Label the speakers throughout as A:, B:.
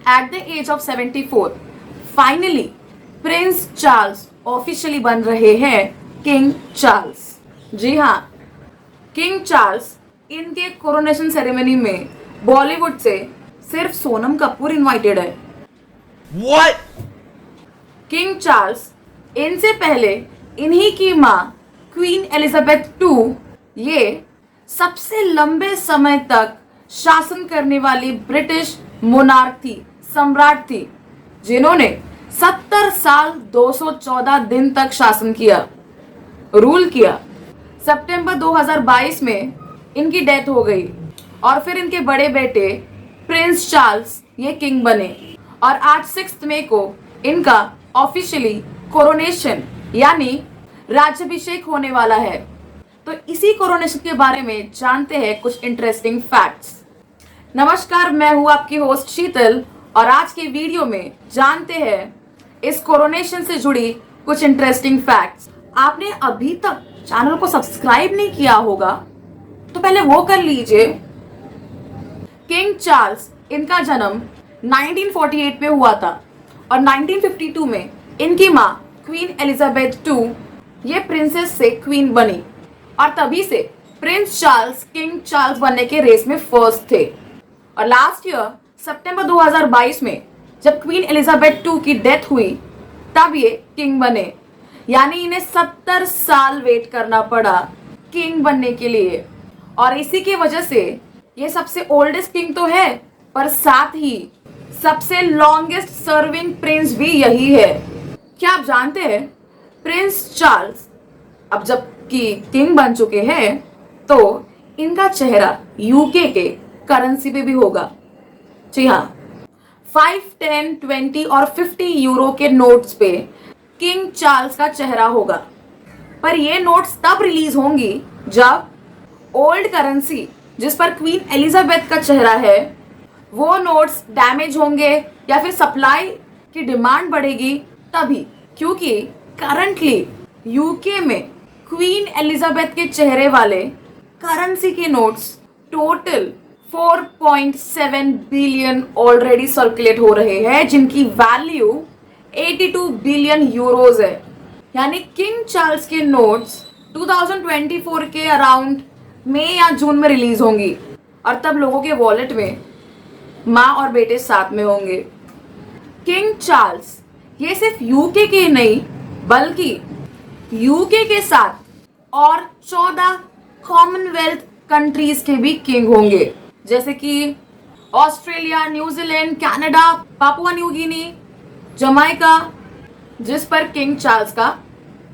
A: At the age of 74, finally Prince Charles officially बन रहे हैं किंग चार्ल्स। जी हाँ, किंग चार्ल्स इनके कोरोनेशन सेरेमनी में बॉलीवुड से सिर्फ सोनम कपूर इनवाइटेड है।
B: What?
A: किंग चार्ल्स इनसे पहले इन्हीं की माँ क्वीन एलिजाबेथ टू ये सबसे लंबे समय तक शासन करने वाली ब्रिटिश मोनार्क थी, सम्राट थी, जिन्होंने 70 साल 214 दिन तक शासन किया, रूल किया। सितंबर 2022 में इनकी डेथ हो गई और फिर इनके बड़े बेटे प्रिंस चार्ल्स ये किंग बने और आज 6 मई को इनका ऑफिशियली कोरोनेशन यानी राज्याभिषेक होने वाला है। तो इसी कोरोनेशन के बारे में जानते हैं कुछ इंटरेस्टिंग फैक्ट्स। नमस्कार, मैं हूं आपकी होस्ट शीतल और आज के वीडियो में जानते हैं इस कोरोनेशन से जुड़ी कुछ इंटरेस्टिंग फैक्ट्स। आपने अभी तक चैनल को सब्सक्राइब नहीं किया होगा तो पहले वो कर लीजिए। किंग चार्ल्स इनका जन्म 1948 में हुआ था और 1952 में इनकी माँ क्वीन एलिजाबेथ टू ये प्रिंसेस से क्वीन बनी और तभी से प्रिंस चार्ल्स किंग चार्ल्स बनने के रेस में फर्स्ट थे। और लास्ट ईयर सितंबर 2022 में जब क्वीन एलिजाबेथ टू की डेथ हुई तब ये किंग बने, यानी इन्हें 70 साल वेट करना पड़ा किंग बनने के लिए। और इसी की वजह से ये सबसे ओल्डेस्ट किंग तो है पर साथ ही सबसे लॉन्गेस्ट सर्विंग प्रिंस भी यही है। क्या आप जानते हैं प्रिंस चार्ल्स अब जबकि किंग बन चुके हैं तो इनका चेहरा यूके के करेंसी पे भी होगा। जी हाँ, 5, 10, 20 और 50 यूरो के नोट्स पे किंग चार्ल्स का चेहरा होगा। पर ये नोट्स तब रिलीज होंगी जब ओल्ड करेंसी जिस पर क्वीन एलिजाबेथ का चेहरा है वो नोट्स डैमेज होंगे या फिर सप्लाई की डिमांड बढ़ेगी तभी, क्योंकि करंटली यूके में क्वीन एलिजाबेथ के चेहरे वाले करेंसी के notes total 4.7 billion already circulate हो रहे हैं, जिनकी वैल्यू 82 बिलियन यूरोज है। यानी किंग चार्ल्स के नोट्स 2024 के अराउंड मई या जून में रिलीज होंगी और तब लोगों के वॉलेट में माँ और बेटे साथ में होंगे। किंग चार्ल्स ये सिर्फ यूके के नहीं बल्कि यूके के साथ और 14 कॉमनवेल्थ कंट्रीज के भी किंग होंगे, जैसे कि Australia, New Zealand, Canada, Papua New Guinea, Jamaica, जिस पर किंग चार्ल्स का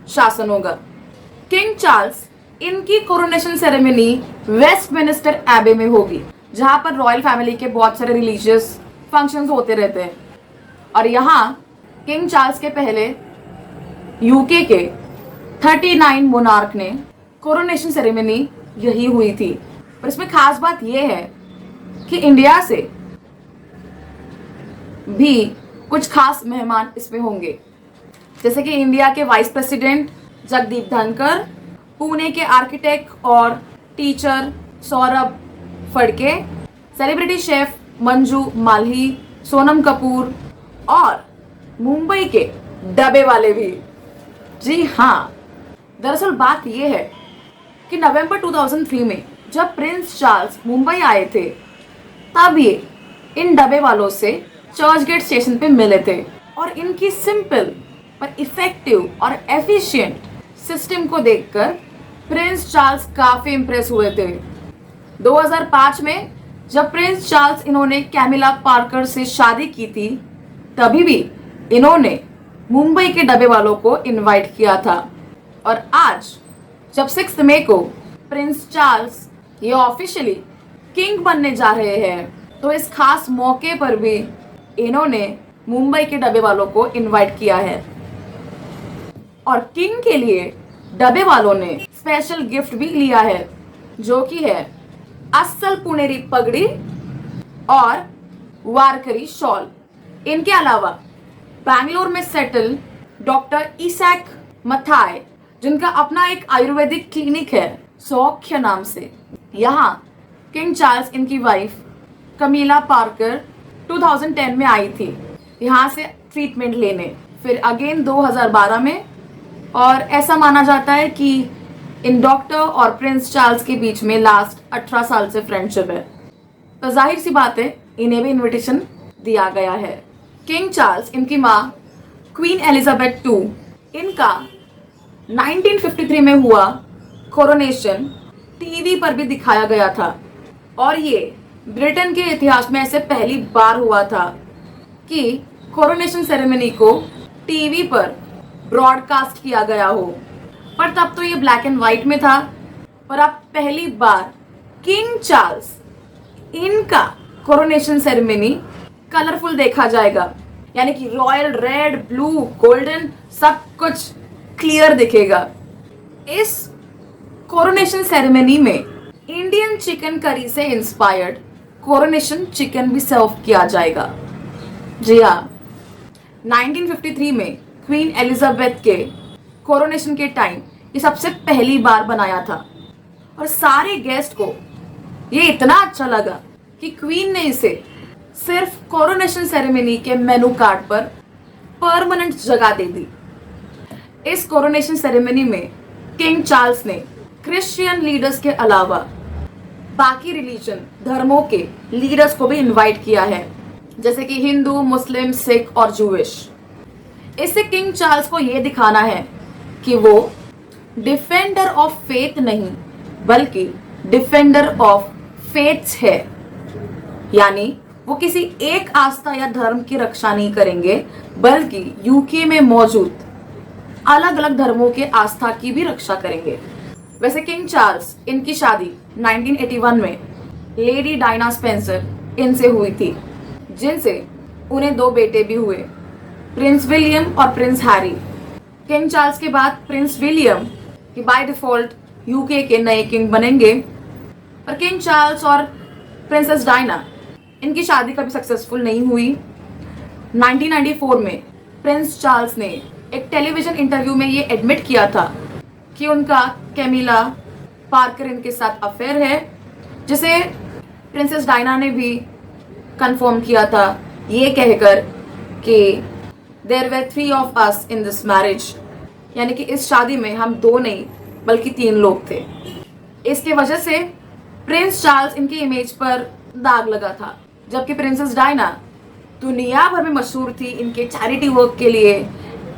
A: शासन होगा। किंग चार्ल्स इनकी कोरोनेशन सेरेमनी वेस्टमिनिस्टर एबे में होगी, जहां पर रॉयल फैमिली के बहुत सारे रिलीजियस फंक्शंस होते रहते हैं। और यहाँ किंग चार्ल्स के पहले यूके के 39 मोनार्क ने कोरोनेशन सेरेमनी यही हुई थी। पर इसमें खास बात यह है कि इंडिया से भी कुछ खास मेहमान इसमें होंगे, जैसे कि इंडिया के वाइस प्रेसिडेंट जगदीप धनकर, पुणे के आर्किटेक्ट और teacher Saurabh Phadke, celebrity chef Manju Malhi, Sonam Kapoor और मुंबई के डबे वाले भी। जी हाँ, दरअसल बात यह है कि नवंबर 2003 में जब प्रिंस चार्ल्स मुंबई आए थे तब ये इन डबे वालों से चर्च गेट स्टेशन पे मिले थे और इनकी सिंपल पर इफेक्टिव और एफिशिएंट सिस्टम को देखकर प्रिंस चार्ल्स काफी इंप्रेस हुए थे। 2005 में जब प्रिंस चार्ल्स इन्होंने कैमिला पार्कर से शादी की थी तभी भी इन्होंने मुंबई के डबे वालों को इनवाइट किया था। और आज जब 6 मई को प्रिंस चार्ल्स ये ऑफिशियली किंग बनने जा रहे हैं तो इस खास मौके पर भी इन्होंने मुंबई के डबे वालों को इनवाइट किया है। और किंग के लिए डबे वालों ने स्पेशल गिफ्ट भी लिया है, जो कि है असल पुनेरी पगड़ी और वारकरी शॉल। इनके अलावा बैंगलोर में सेटल डॉक्टर ईसैक मथाई, जिनका अपना एक आयुर्वेदिक क्लिनिक है सौख्य नाम से, यहाँ किंग चार्ल्स, इनकी वाइफ कमीला पार्कर 2010 में आई थी यहाँ से ट्रीटमेंट लेने, फिर अगेन 2012 में। और ऐसा माना जाता है कि इन डॉक्टर और प्रिंस चार्ल्स के बीच में लास्ट 18 साल से फ्रेंडशिप है, तो जाहिर सी बात है इन्हें भी इनविटेशन दिया गया है। किंग चार्ल्स, इनकी माँ क्वीन एलिजाबेथ टू, इनका 1953 में हुआ कोरोनेशन टीवी पर भी दिखाया गया था, और ये ब्रिटेन के इतिहास में ऐसे पहली बार हुआ था कि कोरोनेशन सेरेमनी को टीवी पर ब्रॉडकास्ट किया गया हो। पर तब तो ये ब्लैक एंड व्हाइट में था, पर अब पहली बार किंग चार्ल्स, इनका कोरोनेशन सेरेमनी कलरफुल देखा जाएगा, यानी कि रॉयल रेड, ब्लू, गोल्डन, सब कुछ क्लियर दिखेगा। इस कोरोनेशन सेरेमनी में इंडियन चिकन करी से इंस्पायर्ड कोरोनेशन चिकन भी सर्व किया जाएगा। जी हाँ, 1953 में क्वीन एलिजाबेथ के कोरोनेशन के टाइम ये सबसे पहली बार बनाया था, और सारे गेस्ट को ये इतना अच्छा लगा कि क्वीन ने इसे सिर्फ कोरोनेशन सेरेमनी के मेनू कार्ड पर परमानेंट जगह दे दी। इस कोरोनेशन सेरेमनी में किंग चार्ल्स ने क्रिश्चियन लीडर्स के अलावा बाकी रिलीजन धर्मों के लीडर्स को भी इनवाइट किया है, जैसे कि हिंदू, मुस्लिम, सिख और जूइश। इससे किंग चार्ल्स को यह दिखाना है कि वो डिफेंडर ऑफ फेथ नहीं बल्कि डिफेंडर ऑफ फेथ्स है, यानी वो किसी एक आस्था या धर्म की रक्षा नहीं करेंगे बल्कि यूके में मौजूद अलग अलग धर्मों के आस्था की भी रक्षा करेंगे। वैसे किंग चार्ल्स, इनकी शादी 1981 में लेडी डायना स्पेंसर इनसे हुई थी, जिनसे उन्हें 2 बेटे भी हुए, प्रिंस विलियम और प्रिंस हैरी। किंग चार्ल्स के बाद प्रिंस विलियम कि बाय डिफॉल्ट यूके के नए किंग बनेंगे, पर किंग चार्ल्स और प्रिंसेस डायना, इनकी शादी कभी सक्सेसफुल नहीं हुई। 1994 में प्रिंस चार्ल्स ने एक टेलीविजन इंटरव्यू में ये एडमिट किया था कि उनका कैमिला पार्कर इनके साथ अफेयर है, जिसे प्रिंसेस डायना ने भी कंफर्म किया था ये कहकर कि there were 3 of us in this marriage, यानी कि इस शादी में हम 2 नहीं बल्कि 3 लोग थे। इसके वजह से प्रिंस चार्ल्स इनकी इमेज पर दाग लगा था, जबकि प्रिंसेस डायना दुनिया भर में मशहूर थी इनके चैरिटी वर्क के लिए,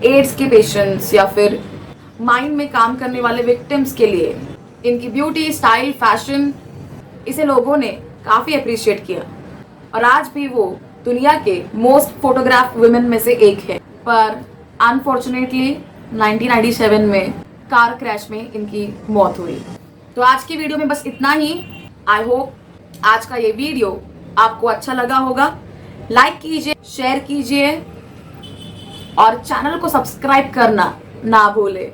A: एड्स के पेशेंट्स या फिर माइंड में काम करने वाले विक्टिम्स के लिए। इनकी ब्यूटी, स्टाइल, फैशन, इसे लोगों ने काफ़ी अप्रिशिएट किया, और आज भी वो दुनिया के मोस्ट फोटोग्राफ वुमेन में से एक है। पर अनफॉर्चुनेटली 1997 में कार क्रैश में इनकी मौत हुई। तो आज की वीडियो में बस इतना ही। आई होप आज का ये वीडियो आपको अच्छा लगा होगा। लाइक कीजिए, शेयर कीजिए और चैनल को सब्सक्राइब करना ना भूले।